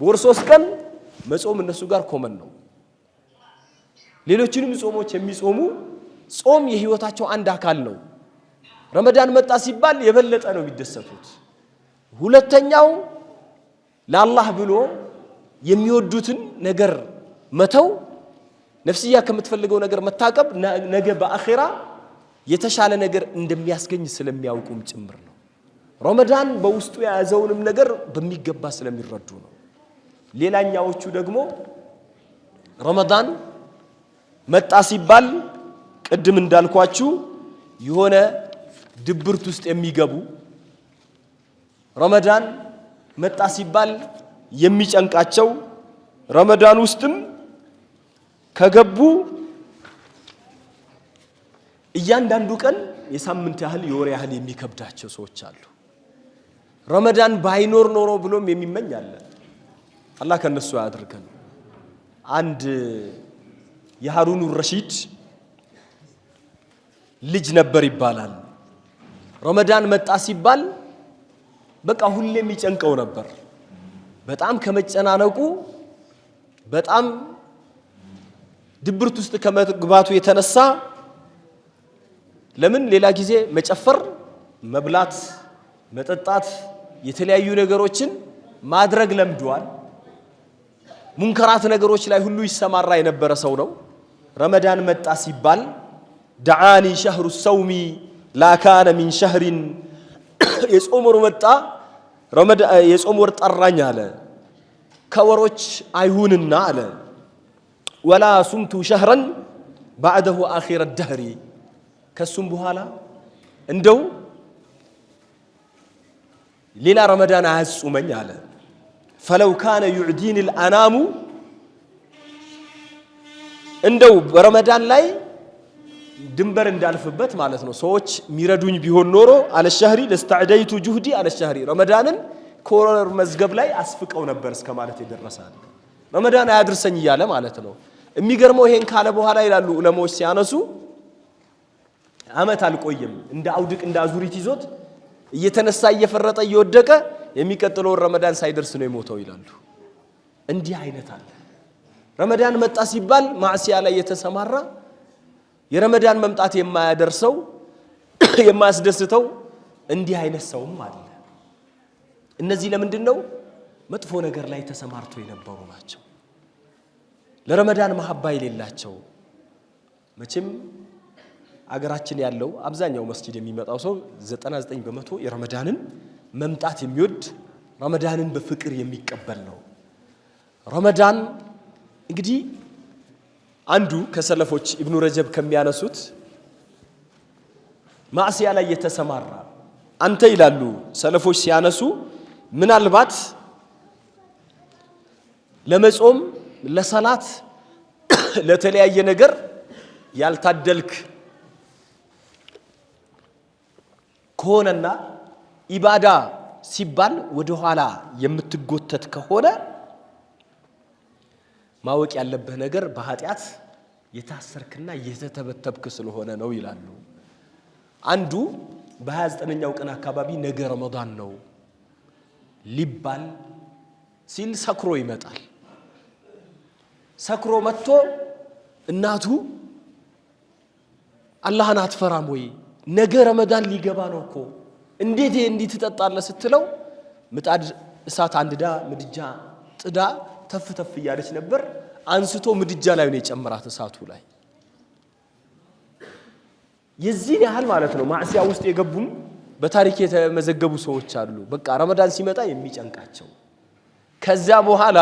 በወር 3 ቀን መጾም እነሱ ጋር ኮመን ነው ሌሎችንም ጾሞች የሚጾሙ ጾም የህይወታቸው አንድ አካል ነው። ረመዳን መጣ ሲባል የበለጠ ነው የሚደሰቱት። ሁለተኛው ለአላህ ብሎ የሚወዱትን ነገር መተው፣ ነፍስያ ከምትፈልገው ነገር መታቀብ ነገ በአኺራ የተሻለ ነገር እንደሚያስገኝ ስለሚያውቁም ጭምር ነው። ረመዳን በውስጡ የያዘውንም ነገር በሚገባ ስለሚረዱ ነው። ሌላኛዎቹ ደግሞ ረመዳን መጣ ሲባል ቅድም እንዳልኳችሁ የሆነ ድብርት ውስጥ የሚገቡ ረመዳን መጣ ሲባል የሚጨንቃቸው ረመዳን ውስጥም ከገቡ እያንዳንዱ ቀን የሳምንት ያህል የወር ያህል የሚከብዳቸው ሰዎች አሉ። ረመዳን ባይኖር ኖሮ ብሎም የሚመኝ አለ። አላህ ከነሱ ያድርገን። አንድ የሃሩን ረሺድ ልጅ ነበር ይባላል። ረመዳን መጣ ሲባል በቃ ሁሌም ይጨንቀው ነበር። በጣም ከመጨናነቁ በጣም ድብርት ውስጥ ከመግባቱ የተነሳ ለምን ሌላ ጊዜ መጨፈር፣ መብላት፣ መጠጣት የተለያዩ ነገሮችን ማድረግ ለምዷል። ሙንከራት ነገሮች ላይ ሁሉ ይሰማራ የነበረ ሰው ነው። ረመዳን መጣ ሲባል ደዓኒ ሸህሩ ሰውሚ ላካነ ሚን ሸህሪን የጾም ወር መጣ፣ የጾም ወር ጠራኝ አለ፣ ከወሮች አይሁንና አለ። ወላ ሱምቱ ሸህረን ባዕደሁ አኺረ ደህሪ ከሱም በኋላ እንደው ሌላ ረመዳን አያጹመኝ አለ። ፈለው ካነ ዩዕዲኒ ልአናሙ እንደው በረመዳን ላይ ድንበር እንዳልፍበት ማለት ነው። ሰዎች ሚረዱኝ ቢሆን ኖሮ አለ ሸህሪ ለስተዕደይቱ ጁህዲ አለ ሸህሪ ረመዳንን ከወር መዝገብ ላይ አስፍቀው ነበር እስከ ማለት ይደረሳል። ረመዳን አያድርሰኝ እያለ ማለት ነው። የሚገርመው ይሄን ካለ በኋላ ይላሉ ዑለማዎች ሲያነሱ አመት አልቆየም፣ እንደ አውድቅ እንደ አዙሪት ይዞት እየተነሳ እየፈረጠ እየወደቀ የሚቀጥለው ረመዳን ሳይደርስ ነው የሞተው ይላሉ። እንዲህ አይነት አለ። ረመዳን መጣ ሲባል ማዕሲያ ላይ የተሰማራ የረመዳን መምጣት የማያደርሰው የማያስደስተው እንዲህ አይነት ሰውም አለ። እነዚህ ለምንድን ነው? መጥፎ ነገር ላይ ተሰማርተው የነበሩ ናቸው። ለረመዳን መሐባ የሌላቸው። መቼም አገራችን ያለው አብዛኛው መስጂድ የሚመጣው ሰው 99 በመቶ የረመዳንን መምጣት የሚወድ ረመዳንን በፍቅር የሚቀበል ነው። ረመዳን እንግዲህ አንዱ ከሰለፎች ኢብኑ ረጀብ ከሚያነሱት ማዕሲያ ላይ የተሰማራ አንተ ይላሉ ሰለፎች ሲያነሱ ምናልባት ለመጾም ለሰላት ለተለያየ ነገር ያልታደልክ ከሆነና ኢባዳ ሲባል ወደ ኋላ የምትጎተት ከሆነ ማወቅ ያለብህ ነገር በኃጢአት የታሰርክና የተተበተብክ ስለሆነ ነው ይላሉ። አንዱ በ29ኛው ቀን አካባቢ ነገ ረመዳን ነው ሊባል ሲል ሰክሮ ይመጣል። ሰክሮ መጥቶ እናቱ አላህን አትፈራም ወይ? ነገ ረመዳን ሊገባ ነው እኮ እንዴት እንዲህ ትጠጣለህ ስትለው ምጣድ እሳት አንድዳ ምድጃ ጥዳ ተፍ ተፍ እያለች ነበር። አንስቶ ምድጃ ላይ ነው የጨመራት እሳቱ ላይ። የዚህ ያህል ማለት ነው ማዕሲያ ውስጥ የገቡም በታሪክ የተመዘገቡ ሰዎች አሉ። በቃ ረመዳን ሲመጣ የሚጨንቃቸው። ከዛ በኋላ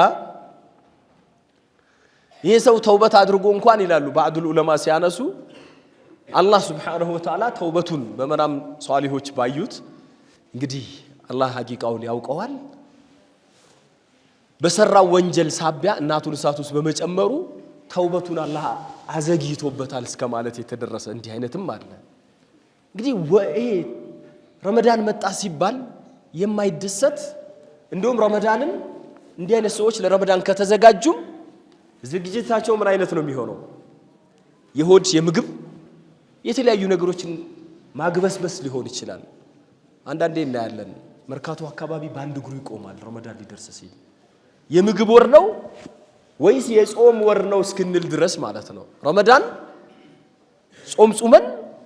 ይሄ ሰው ተውበት አድርጎ እንኳን ይላሉ ባዕዱል ዑለማ ሲያነሱ አላህ ሱብሓነሁ ወተዓላ ተውበቱን በመናም ሷሊሆች ባዩት። እንግዲህ አላህ ሐቂቃውን ያውቀዋል። በሰራው ወንጀል ሳቢያ እናቱን እሳት ውስጥ በመጨመሩ ተውበቱን አላህ አዘግይቶበታል እስከ ማለት የተደረሰ እንዲህ አይነትም አለ። እንግዲህ ይሄ ረመዳን መጣ ሲባል የማይደሰት እንደውም ረመዳንን እንዲህ አይነት ሰዎች ለረመዳን ከተዘጋጁም ዝግጅታቸው ምን አይነት ነው የሚሆነው? የሆድ የምግብ የተለያዩ ነገሮችን ማግበስበስ ሊሆን ይችላል። አንዳንዴ እናያለን መርካቶ አካባቢ በአንድ እግሩ ይቆማል ረመዳን ሊደርስ ሲል። የምግብ ወር ነው ወይስ የጾም ወር ነው እስክንል ድረስ ማለት ነው። ረመዳን ጾም ጾመን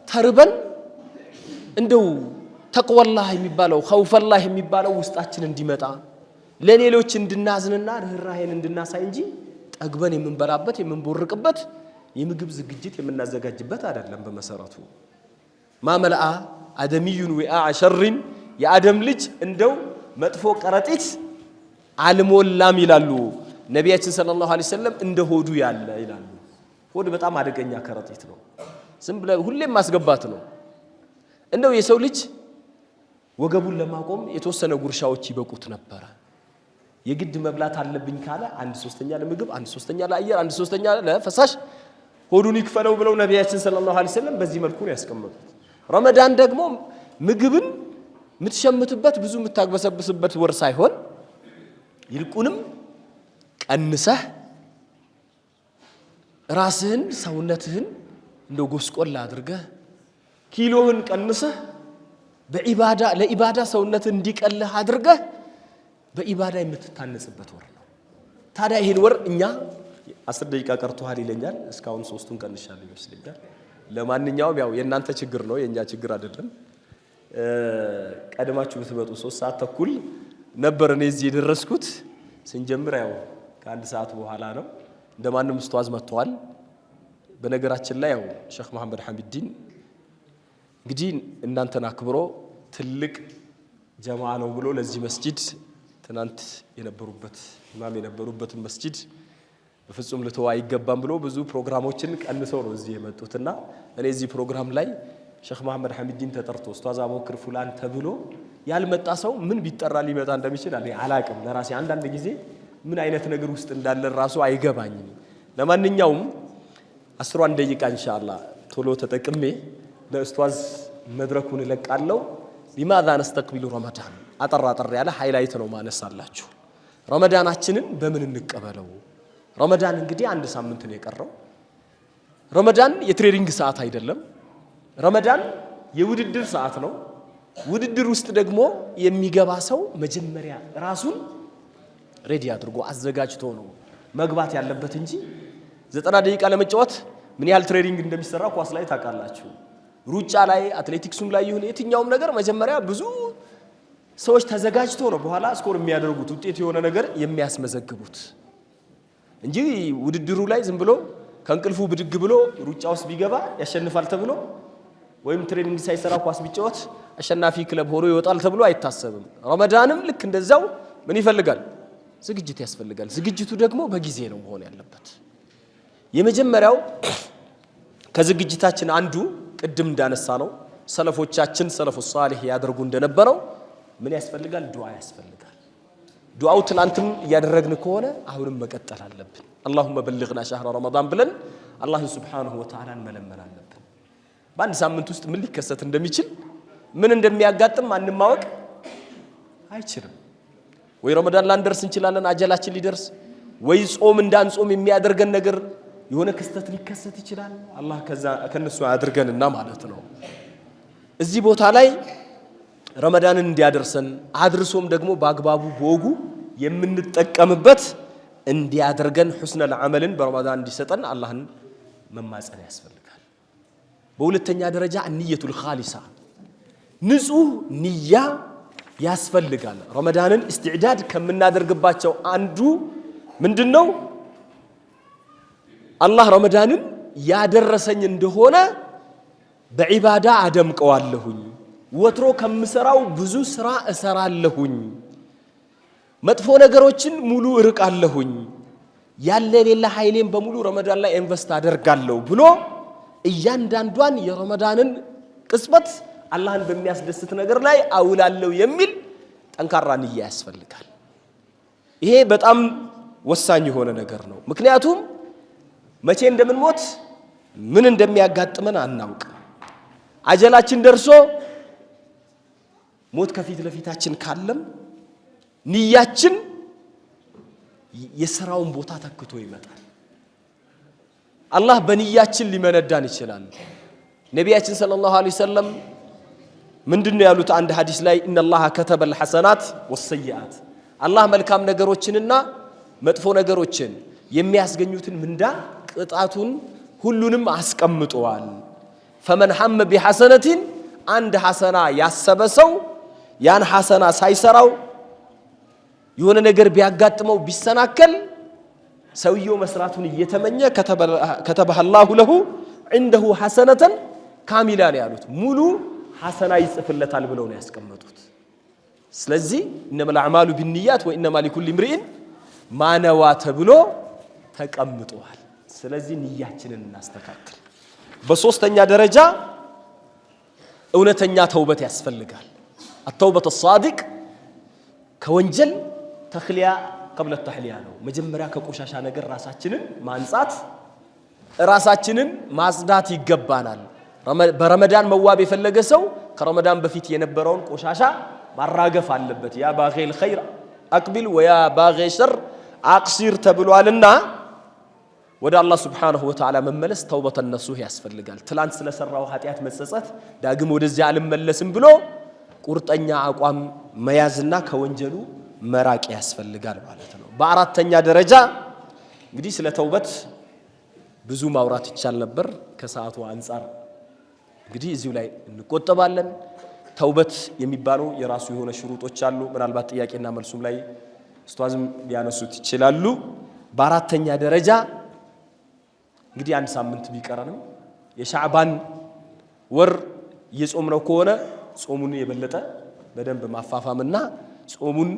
ተርበን እንደው ተቅዋላህ የሚባለው ኸውፈላህ የሚባለው ውስጣችን እንዲመጣ ለሌሎች እንድናዝንና ርህራሄን እንድናሳይ እንጂ ጠግበን የምንበላበት የምንቦርቅበት የምግብ ዝግጅት የምናዘጋጅበት አይደለም። በመሰረቱ ማመልአ አደሚዩን ወአ ሸሪን የአደም ልጅ እንደው መጥፎ ቀረጢት አልሞላም ይላሉ ነቢያችን ሰለላሁ ዐለይሂ ወሰለም። እንደ ሆዱ ያለ ይላሉ። ሆድ በጣም አደገኛ ከረጢት ነው። ዝም ብለህ ሁሌም ማስገባት ነው። እንደው የሰው ልጅ ወገቡን ለማቆም የተወሰነ ጉርሻዎች ይበቁት ነበር። የግድ መብላት አለብኝ ካለ 1/3 ለምግብ፣ 1/3 ለአየር፣ 1/3 ለፈሳሽ ሆዱን ይክፈለው ብለው ነቢያችን ሰለላሁ ዐለይሂ ወሰለም በዚህ መልኩ ነው ያስቀመጡት። ረመዳን ደግሞ ምግብን የምትሸምትበት ብዙ የምታግበሰብስበት ወር ሳይሆን ይልቁንም ቀንሰህ ራስህን ሰውነትህን እንደ ጎስቆላ አድርገህ ኪሎህን ቀንሰህ በኢባዳ ለኢባዳ ሰውነትህን እንዲቀልህ አድርገህ በኢባዳ የምትታነጽበት ወር ነው። ታዲያ ይሄን ወር እኛ 10 ደቂቃ ቀርቶሃል ይለኛል። እስካሁን 3ቱን ቀንሻለሁ ይመስለኛል። ለማንኛውም ያው የእናንተ ችግር ነው የኛ ችግር አይደለም። ቀድማችሁ ብትመጡ 3 ሰዓት ተኩል ነበር እኔ እዚህ የደረስኩት። ስንጀምር ያው ከ1 ሰዓት በኋላ ነው። እንደማንም ኡስታዝ መጥተዋል። በነገራችን ላይ ያው ሼክ መሐመድ ሐሚዲን እንግዲህ እናንተን አክብሮ ትልቅ ጀማዓ ነው ብሎ ለዚህ መስጂድ ትናንት የነበሩበት ኢማም የነበሩበትን መስጂድ በፍጹም ልተው አይገባም ብሎ ብዙ ፕሮግራሞችን ቀንሰው ነው እዚህ የመጡትና እኔ እዚህ ፕሮግራም ላይ ሼክ መሐመድ ሐሚዲን ተጠርቶ ኡስታዝ አቡበክር ፉላን ተብሎ ያልመጣ ሰው ምን ቢጠራ ሊመጣ እንደሚችል እኔ አላቅም። ለራሴ አንዳንድ ጊዜ ምን አይነት ነገር ውስጥ እንዳለ ራሱ አይገባኝም። ለማንኛውም 10 ደቂቃ ኢንሻአላህ ቶሎ ተጠቅሜ ለኡስታዝ መድረኩን ለቃለው። ቢማዛ ነስተቅቢሉ ረመዳን አጠር ያለ ሃይላይት ነው ማነሳላችሁ። ረመዳናችንን በምን እንቀበለው? ረመዳን እንግዲህ 1 ሳምንት ነው የቀረው። ረመዳን የትሬኒንግ ሰዓት አይደለም። ረመዳን የውድድር ሰዓት ነው። ውድድር ውስጥ ደግሞ የሚገባ ሰው መጀመሪያ ራሱን ሬዲ አድርጎ አዘጋጅቶ ነው መግባት ያለበት እንጂ 90 ደቂቃ ለመጫወት ምን ያህል ትሬኒንግ እንደሚሰራ ኳስ ላይ ታውቃላችሁ። ሩጫ ላይ አትሌቲክሱም ላይ ይሁን የትኛውም ነገር መጀመሪያ ብዙ ሰዎች ተዘጋጅቶ ነው በኋላ ስኮር የሚያደርጉት ውጤት የሆነ ነገር የሚያስመዘግቡት እንጂ ውድድሩ ላይ ዝም ብሎ ከእንቅልፉ ብድግ ብሎ ሩጫ ውስጥ ቢገባ ያሸንፋል ተብሎ ወይም ትሬኒንግ ሳይሰራ ኳስ ቢጫወት አሸናፊ ክለብ ሆኖ ይወጣል ተብሎ አይታሰብም። ረመዳንም ልክ እንደዛው ምን ይፈልጋል? ዝግጅት ያስፈልጋል። ዝግጅቱ ደግሞ በጊዜ ነው መሆን ያለበት። የመጀመሪያው ከዝግጅታችን አንዱ ቅድም እንዳነሳ ነው ሰለፎቻችን ሰለፉ ሷሊህ ያደርጉ እንደነበረው ምን ያስፈልጋል? ዱዓ ያስፈልጋል። ዱዓው ትላንትም እያደረግን ከሆነ አሁንም መቀጠል አለብን። اللهم بلغنا شهر رمضان ብለን አላህን ሱብሓነሁ ወተዓላን መለመን አለብን። በአንድ ሳምንት ውስጥ ምን ሊከሰት እንደሚችል ምን እንደሚያጋጥም ማንም ማወቅ አይችልም። ወይ ረመዳን ላንደርስ እንችላለን አጀላችን ሊደርስ፣ ወይ ጾም እንዳንጾም የሚያደርገን ነገር የሆነ ክስተት ሊከሰት ይችላል። አላህ ከነሱ ያድርገንና ማለት ነው። እዚህ ቦታ ላይ ረመዳንን እንዲያደርሰን አድርሶም ደግሞ በአግባቡ በወጉ የምንጠቀምበት እንዲያደርገን ሁስነል አመልን በረመዳን እንዲሰጠን አላህን መማጸን ያስፈልጋል። በሁለተኛ ደረጃ ንየቱል ኻሊሳ ንጹህ ንያ ያስፈልጋል። ረመዳንን ኢስቲዕዳድ ከምናደርግባቸው አንዱ ምንድነው? አላህ ረመዳንን ያደረሰኝ እንደሆነ በዒባዳ አደምቀዋለሁኝ፣ ወትሮ ከምሰራው ብዙ ስራ እሰራለሁኝ፣ መጥፎ ነገሮችን ሙሉ እርቃለሁኝ፣ ያለ ሌላ ኃይሌን በሙሉ ረመዳን ላይ ኢንቨስት አደርጋለሁ ብሎ እያንዳንዷን የረመዳንን ቅጽበት አላህን በሚያስደስት ነገር ላይ አውላለሁ የሚል ጠንካራ ንያ ያስፈልጋል። ይሄ በጣም ወሳኝ የሆነ ነገር ነው። ምክንያቱም መቼ እንደምንሞት ምን እንደሚያጋጥመን አናውቅም። አጀላችን ደርሶ ሞት ከፊት ለፊታችን ካለም ንያችን የሥራውን ቦታ ተክቶ ይመጣል። አላህ በንያችን ሊመነዳን ይችላል። ነቢያችን ሰለላሁ ዐለይሂ ወሰለም ምንድነው ያሉት? አንድ ሐዲስ ላይ ኢነላህ ከተበል ሐሰናት ወሰይአት፣ አላህ መልካም ነገሮችንና መጥፎ ነገሮችን የሚያስገኙትን ምንዳ ቅጣቱን ሁሉንም አስቀምጧል። ፈመን ሐመ ቢሐሰነቲን አንድ ሐሰና ያሰበ ሰው ያን ሐሰና ሳይሰራው የሆነ ነገር ቢያጋጥመው ቢሰናከል ሰውየው መስራቱን እየተመኘ ከተበህ አላሁ ለሁ عنده حسنة كاملة ያሉት ሙሉ ሐሰና ይጽፍለታል ብለው ነው ያስቀመጡት። ስለዚህ إنما الأعمال بالنيات وإنما لكل امرئ ما نوى ተብሎ ተቀምጧል። ስለዚህ ንያችንን እናስተካክል። በሶስተኛ ደረጃ እውነተኛ ተውበት ያስፈልጋል። التوبة الصادق ከወንጀል ተኽሊያ قبل التحلية ነው። መጀመሪያ ከቆሻሻ ነገር ራሳችንን ማንጻት ራሳችንን ማጽዳት ይገባናል። በረመዳን መዋብ የፈለገ ሰው ከረመዳን በፊት የነበረውን ቆሻሻ ማራገፍ አለበት። ያ ባጊል ኸይር አቅቢል ወያ ባጊ ሸር አቅሲር ተብሏልና ወደ አላህ Subhanahu Wa Ta'ala መመለስ ተውበተ ነሱህ ያስፈልጋል። ትላንት ስለሰራው ኃጢያት መጸጸት ዳግም ወደዚያ አልመለስም ብሎ ቁርጠኛ አቋም መያዝና ከወንጀሉ መራቅ ያስፈልጋል ማለት ነው። በአራተኛ ደረጃ እንግዲህ ስለ ተውበት ብዙ ማውራት ይቻል ነበር። ከሰዓቱ አንፃር እንግዲህ እዚሁ ላይ እንቆጠባለን። ተውበት የሚባለው የራሱ የሆነ ሽሩጦች አሉ። ምናልባት ጥያቄና መልሱም ላይ ኡስታዝም ሊያነሱት ይችላሉ። በአራተኛ ደረጃ እንግዲህ አንድ ሳምንት ቢቀረንም የሻዕባን ወር እየጾምነው ከሆነ ጾሙን የበለጠ በደንብ ማፋፋምና ጾሙን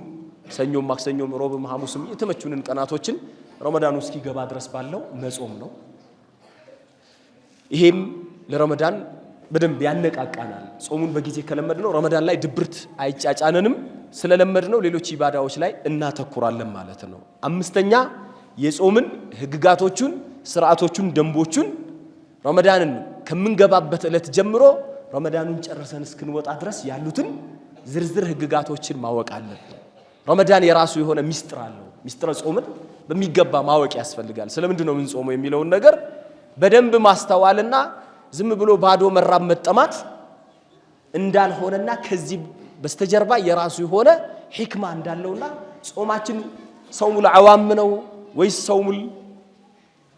ሰኞም ማክሰኞም ሮብም ሐሙስም የተመቹንን ቀናቶችን ረመዳኑ እስኪገባ ድረስ ባለው መጾም ነው። ይሄም ለረመዳን በደንብ ያነቃቃናል። ጾሙን በጊዜ ከለመድነው ረመዳን ላይ ድብርት አይጫጫነንም። ስለለመድነው ሌሎች ኢባዳዎች ላይ እናተኩራለን ማለት ነው። አምስተኛ የጾምን ህግጋቶቹን፣ ስርዓቶቹን፣ ደንቦቹን ረመዳንን ከምንገባበት ዕለት ጀምሮ ረመዳኑን ጨርሰን እስክንወጣ ድረስ ያሉትን ዝርዝር ህግጋቶችን ማወቅ አለብን። ረመዳን የራሱ የሆነ ሚስጥር አለው። ሚስጥረ ጾምን በሚገባ ማወቅ ያስፈልጋል። ስለምንድን ነው የምንጾመው የሚለውን ነገር በደንብ ማስተዋልና ዝም ብሎ ባዶ መራብ መጠማት እንዳልሆነና ከዚህ በስተጀርባ የራሱ የሆነ ሂክማ እንዳለውና ጾማችን ሰውሙል አዋም ነው ወይስ ሰውሙል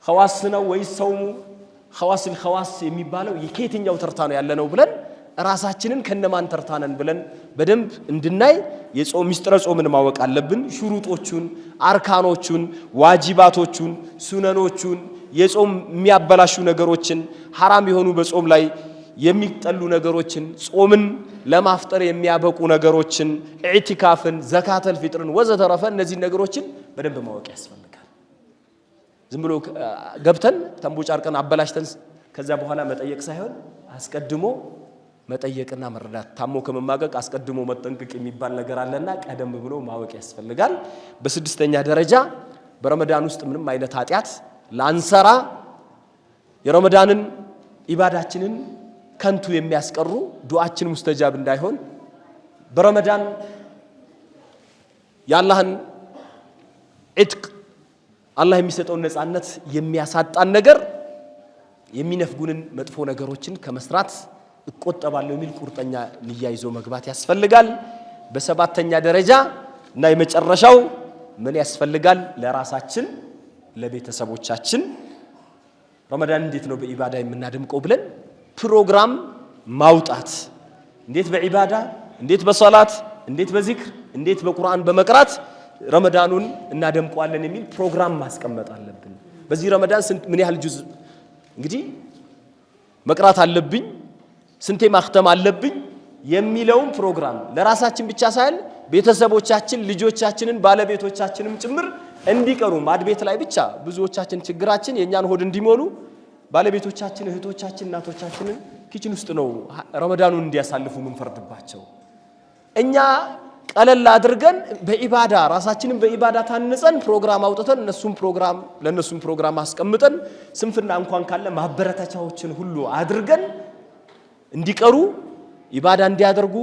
ኸዋስ ነው ወይስ ሰውሙ ኸዋስል ኸዋስ የሚባለው የከየትኛው ተርታ ነው ያለነው ብለን ራሳችንን ከነማን ተርታነን ብለን በደንብ እንድናይ የጾም ሚስጥረ ጾምን ማወቅ አለብን። ሹሩጦቹን፣ አርካኖቹን፣ ዋጂባቶቹን፣ ሱነኖቹን፣ የጾም የሚያበላሹ ነገሮችን፣ ሐራም የሆኑ በጾም ላይ የሚጠሉ ነገሮችን፣ ጾምን ለማፍጠር የሚያበቁ ነገሮችን፣ ኢዕቲካፍን፣ ዘካተል ፊጥርን ወዘተረፈ እነዚህ ነገሮችን በደንብ ማወቅ ያስፈልጋል። ዝም ብሎ ገብተን ተንቦጫርቀን አበላሽተን ከዛ በኋላ መጠየቅ ሳይሆን አስቀድሞ መጠየቅና መረዳት። ታሞ ከመማቀቅ አስቀድሞ መጠንቀቅ የሚባል ነገር አለና ቀደም ብሎ ማወቅ ያስፈልጋል። በስድስተኛ ደረጃ በረመዳን ውስጥ ምንም አይነት ኃጢያት ላንሰራ የረመዳንን ኢባዳችንን ከንቱ የሚያስቀሩ ዱዓችን ሙስተጃብ እንዳይሆን በረመዳን የአላህን ኢትቅ አላህ የሚሰጠውን ነፃነት የሚያሳጣን ነገር የሚነፍጉንን መጥፎ ነገሮችን ከመስራት እቆጠባለሁ የሚል ቁርጠኛ ንያ ይዞ መግባት ያስፈልጋል። በሰባተኛ ደረጃ እና የመጨረሻው ምን ያስፈልጋል? ለራሳችን ለቤተሰቦቻችን ረመዳን እንዴት ነው በኢባዳ የምናደምቀው ብለን ፕሮግራም ማውጣት፣ እንዴት በኢባዳ እንዴት በሶላት እንዴት በዚክር እንዴት በቁርአን በመቅራት ረመዳኑን እናደምቀዋለን የሚል ፕሮግራም ማስቀመጥ አለብን። በዚህ ረመዳን ምን ያህል ጁዝ እንግዲህ መቅራት አለብኝ፣ ስንቴ ማختም አለብኝ የሚለውን ፕሮግራም ለራሳችን ብቻ ሳይሆን ቤተሰቦቻችን፣ ልጆቻችንን፣ ባለቤቶቻችንም ጭምር እንዲቀሩ ማድቤት ላይ ብቻ ብዙዎቻችን ችግራችን የኛን ሆድ እንዲሞሉ ባለቤቶቻችን፣ እህቶቻችን፣ እናቶቻችንን ኪችን ውስጥ ነው ረመዳኑን እንዲያሳልፉ ምንፈርድባቸው። እኛ ቀለል አድርገን በኢባዳ ራሳችንን በኢባዳ ታንጸን ፕሮግራም አውጥተን ለነሱም ፕሮግራም አስቀምጠን ስንፍና እንኳን ካለ ማበረታቻዎችን ሁሉ አድርገን እንዲቀሩ ኢባዳ እንዲያደርጉ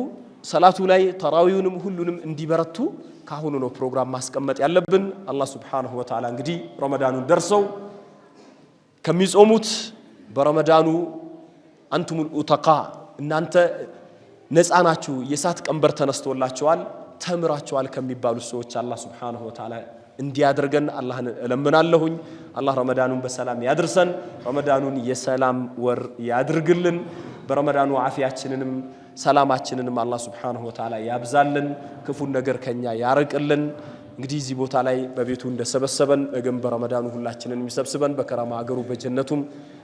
ሰላቱ ላይ ተራዊውንም ሁሉንም እንዲበረቱ ካሁኑ ነው ፕሮግራም ማስቀመጥ ያለብን። አላህ Subhanahu Wa Ta'ala እንግዲህ ረመዳኑን ደርሰው ከሚጾሙት በረመዳኑ አንቱሙል ኡተቃ እናንተ ነፃ ናችሁ፣ የሳት ቀንበር ተነስቶላችኋል፣ ተምራችኋል ከሚባሉ ሰዎች አላህ Subhanahu Wa Ta'ala እንዲያደርገን አላህን እለምናለሁኝ። አላህ ረመዳኑን በሰላም ያድርሰን። ረመዳኑን የሰላም ወር ያድርግልን። በረመዳኑ ዓፊያችንንም ሰላማችንንም አላህ ሱብሓነሁ ወተዓላ ያብዛልን። ክፉን ነገር ከኛ ያርቅልን። እንግዲህ እዚህ ቦታ ላይ በቤቱ እንደሰበሰበን ነገም በረመዳኑ ሁላችንንም ይሰብስበን። በከረማ አገሩ በጀነቱም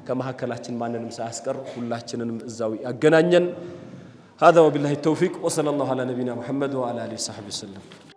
ከመሐከላችን ማንንም ሳያስቀር ሁላችንንም እዛው ያገናኘን። هذا وبالله التوفيق وصلى الله على نبينا محمد وعلى آله وصحبه وسلم.